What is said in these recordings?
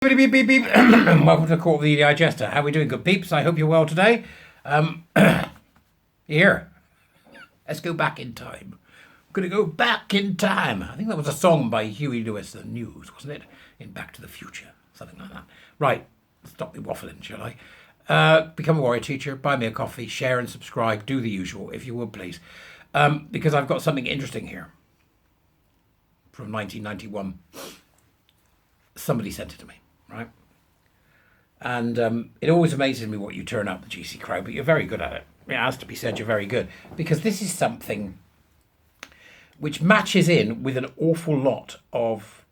Beep, beep, beep, beep. Welcome to the Court of the Digester. How are we doing, good peeps? I hope you're well today. Here, let's go back in time. I'm going to go back in time. I think that was a song by Huey Lewis and the News, wasn't it? In Back to the Future, something like that. Right, stop me waffling, shall I? Become a warrior teacher, buy me a coffee, share and subscribe, do the usual, if you would please. Because I've got something interesting here from 1991. Somebody sent it to me. Right, and it always amazes me what you turn up, the GC crowd, but you're very good at it. It has to be said, you're very good, because this is something which matches in with an awful lot of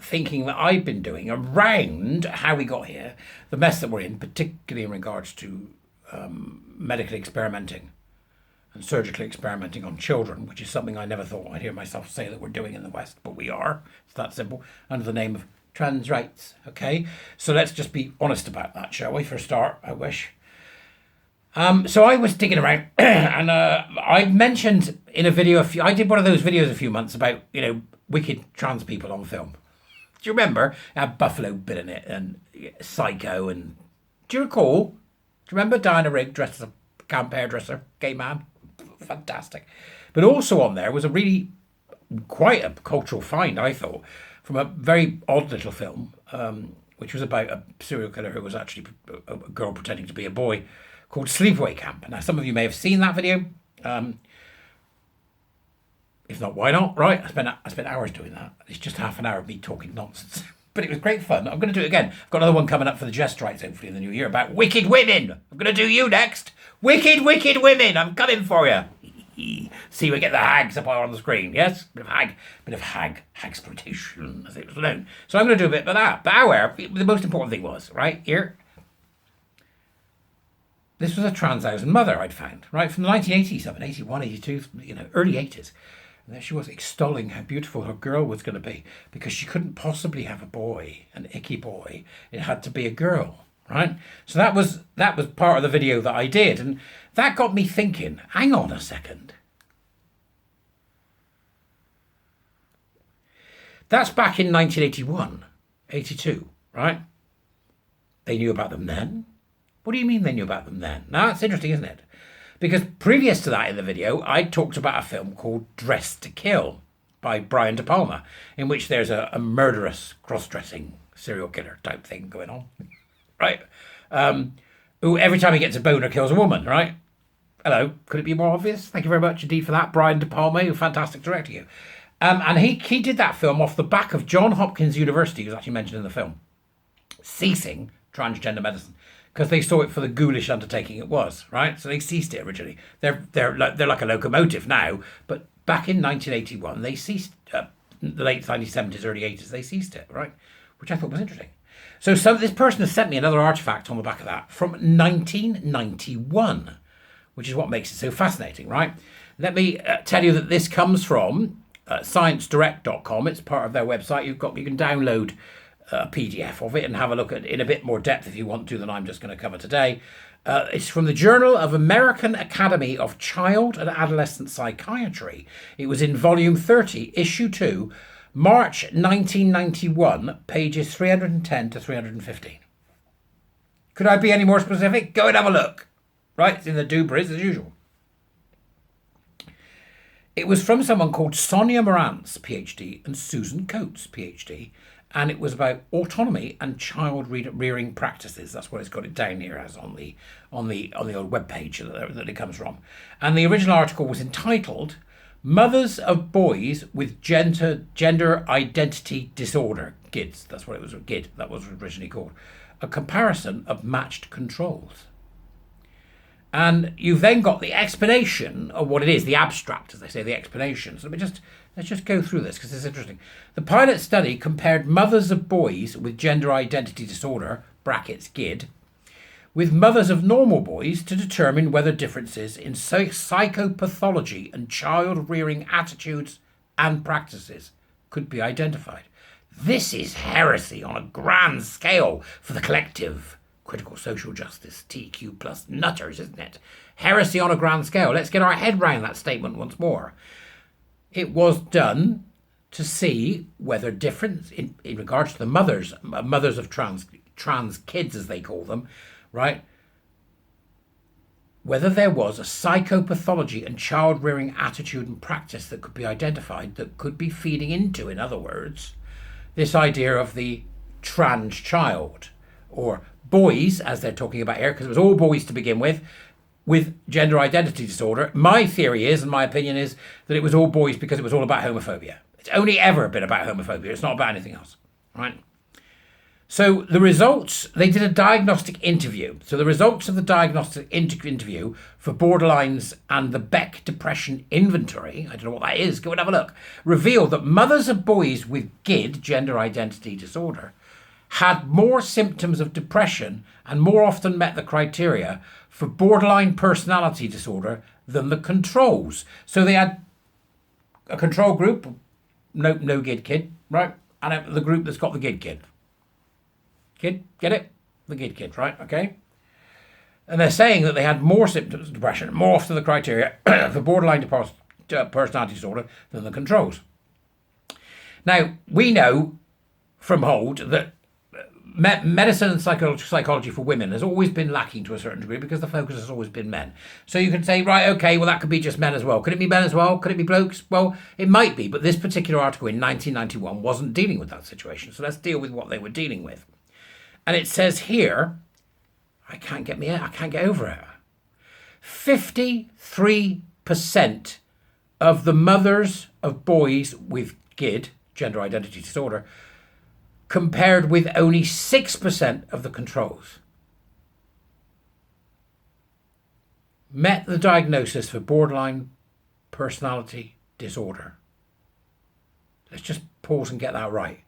thinking that I've been doing around how we got here, the mess that we're in, particularly in regards to medically experimenting and surgically experimenting on children, which is something I never thought I'd hear myself say that we're doing in the West, but we are. It's that simple, under the name of trans rights. Okay, so let's just be honest about that, shall we, for a start, I wish. So I was digging around and I mentioned in a video, I did one of those videos a few months about, wicked trans people on film. Do you remember? It had Buffalo Bill in it and Psycho, and do you recall? Do you remember Diana Rigg dressed as a camp hairdresser, gay man? Fantastic. But also on there was quite a cultural find, I thought, from a very odd little film, which was about a serial killer who was actually a girl pretending to be a boy, called Sleepaway Camp. Now, some of you may have seen that video. If not, why not? Right? I spent hours doing that. It's just half an hour of me talking nonsense. But it was great fun. I'm going to do it again. I've got another one coming up for the Jest Rights, hopefully, in the new year, about wicked women. I'm going to do you next. Wicked, wicked women. I'm coming for you. See, we get the hags up on the screen, yes? Bit of hagsploitation, as it was known. So I'm going to do a bit of that. But however, the most important thing was, right, here, this was a trans house mother I'd found, right, from the 1980s, 81, 82, early 80s. And there she was extolling how beautiful her girl was going to be, because she couldn't possibly have a boy, an icky boy. It had to be a girl, right? So that was part of the video that I did, and that got me thinking, hang on a second. That's back in 1981, 82, right? They knew about them then? What do you mean they knew about them then? Now, that's interesting, isn't it? Because previous to that in the video, I talked about a film called Dressed to Kill by Brian De Palma, in which there's a murderous, cross-dressing serial killer type thing going on, right? Who every time he gets a boner kills a woman, right? Hello, could it be more obvious? Thank you very much indeed for that, Brian De Palma, a fantastic director you. And he did that film off the back of Johns Hopkins University, who's actually mentioned in the film, ceasing transgender medicine, because they saw it for the ghoulish undertaking it was, right? So they ceased it originally. They're like a locomotive now, but back in 1981, they ceased, the late 1970s, early 80s, they ceased it, right? Which I thought was interesting. So this person has sent me another artifact on the back of that from 1991, which is what makes it so fascinating, right? Let me tell you that this comes from sciencedirect.com. It's part of their website. You can download a PDF of it and have a look at it in a bit more depth if you want to than I'm just going to cover today. It's from the Journal of American Academy of Child and Adolescent Psychiatry. It was in volume 30, issue 2, March 1991, pages 310 to 315. Could I be any more specific? Go and have a look. Right, it's in the Dubris as usual. It was from someone called Sonia Morantz, PhD, and Susan Coates, PhD, and it was about autonomy and child rearing practices. That's what it's got it down here as on the old webpage that it comes from. And the original article was entitled "Mothers of Boys with Gender Identity Disorder," GIDS. That's what it was. GID. That was originally called. A comparison of matched controls. And you've then got the explanation of what it is, the abstract, as they say, the explanation. So let's just go through this because it's interesting. The pilot study compared mothers of boys with gender identity disorder, brackets GID, with mothers of normal boys to determine whether differences in psychopathology and child rearing attitudes and practices could be identified. This is heresy on a grand scale for the collective. Critical social justice, TQ plus nutters, isn't it? Heresy on a grand scale. Let's get our head round that statement once more. It was done to see whether difference in regards to the mothers of trans kids, as they call them, right? Whether there was a psychopathology and child-rearing attitude and practice that could be identified that could be feeding into, in other words, this idea of the trans child, or boys, as they're talking about here, because it was all boys to begin with gender identity disorder. My theory is, and my opinion is, that it was all boys because it was all about homophobia. It's only ever been about homophobia. It's not about anything else, right? So the results, they did a diagnostic interview. So the results of the diagnostic interview for borderlines and the Beck Depression Inventory, I don't know what that is, go and have a look, revealed that mothers of boys with GID, gender identity disorder, had more symptoms of depression and more often met the criteria for borderline personality disorder than the controls. So they had a control group, no GID kid, right? And the group that's got the GID kid. Kid, get it? The GID kid, right? Okay. And they're saying that they had more symptoms of depression, more often the criteria for borderline personality disorder than the controls. Now, we know from Hold that medicine and psychology for women has always been lacking to a certain degree because the focus has always been men. So you can say, right, okay, well, that could be just men as well. Could it be men as well? Could it be blokes? Well, it might be, but this particular article in 1991 wasn't dealing with that situation. So let's deal with what they were dealing with. And it says here, I can't get over it. 53% of the mothers of boys with GID, gender identity disorder, compared with only 6% of the controls, met the diagnosis for borderline personality disorder. Let's just pause and get that right.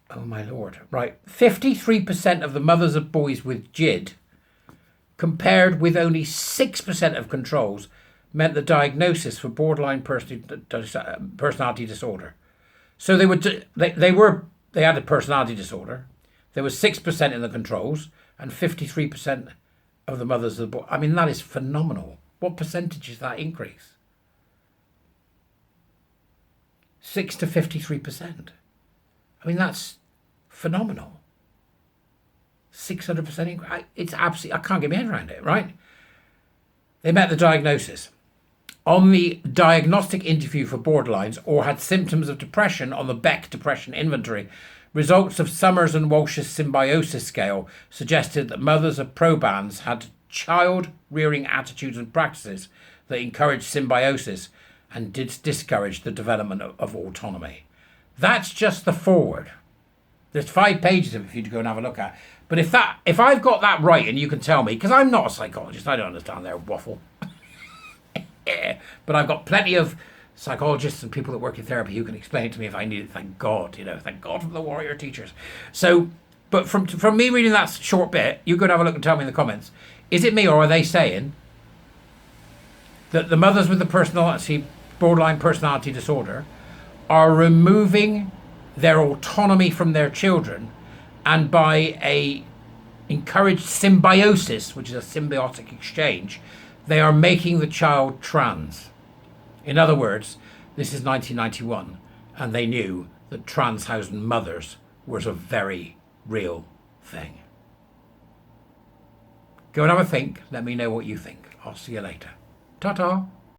Oh my Lord. Right. 53% of the mothers of boys with GID, compared with only 6% of controls, meant the diagnosis for borderline personality disorder. So they had a personality disorder. There was 6% in the controls and 53% of the mothers of the boy. I mean, that is phenomenal. What percentage is that increase? 6 to 53%. I mean, that's phenomenal. 600% increase. It's absolutely, I can't get my head around it, right? They met the diagnosis. On the diagnostic interview for borderlines or had symptoms of depression on the Beck Depression Inventory, results of Summers and Walsh's symbiosis scale suggested that mothers of probans had child-rearing attitudes and practices that encouraged symbiosis and discouraged the development of autonomy. That's just the forward. There's 5 pages of it for you to go and have a look at. But if I've got that right, and you can tell me, because I'm not a psychologist, I don't understand their waffle. But I've got plenty of psychologists and people that work in therapy who can explain it to me if I need it. Thank God, thank God for the warrior teachers. So, but from me reading that short bit, you could have a look and tell me in the comments, is it me or are they saying that the mothers with the borderline personality disorder are removing their autonomy from their children, and by a encouraged symbiosis, which is a symbiotic exchange, they are making the child trans? In other words, this is 1991, and they knew that transhousing mothers was a very real thing. Go and have a think. Let me know what you think. I'll see you later. Ta-ta.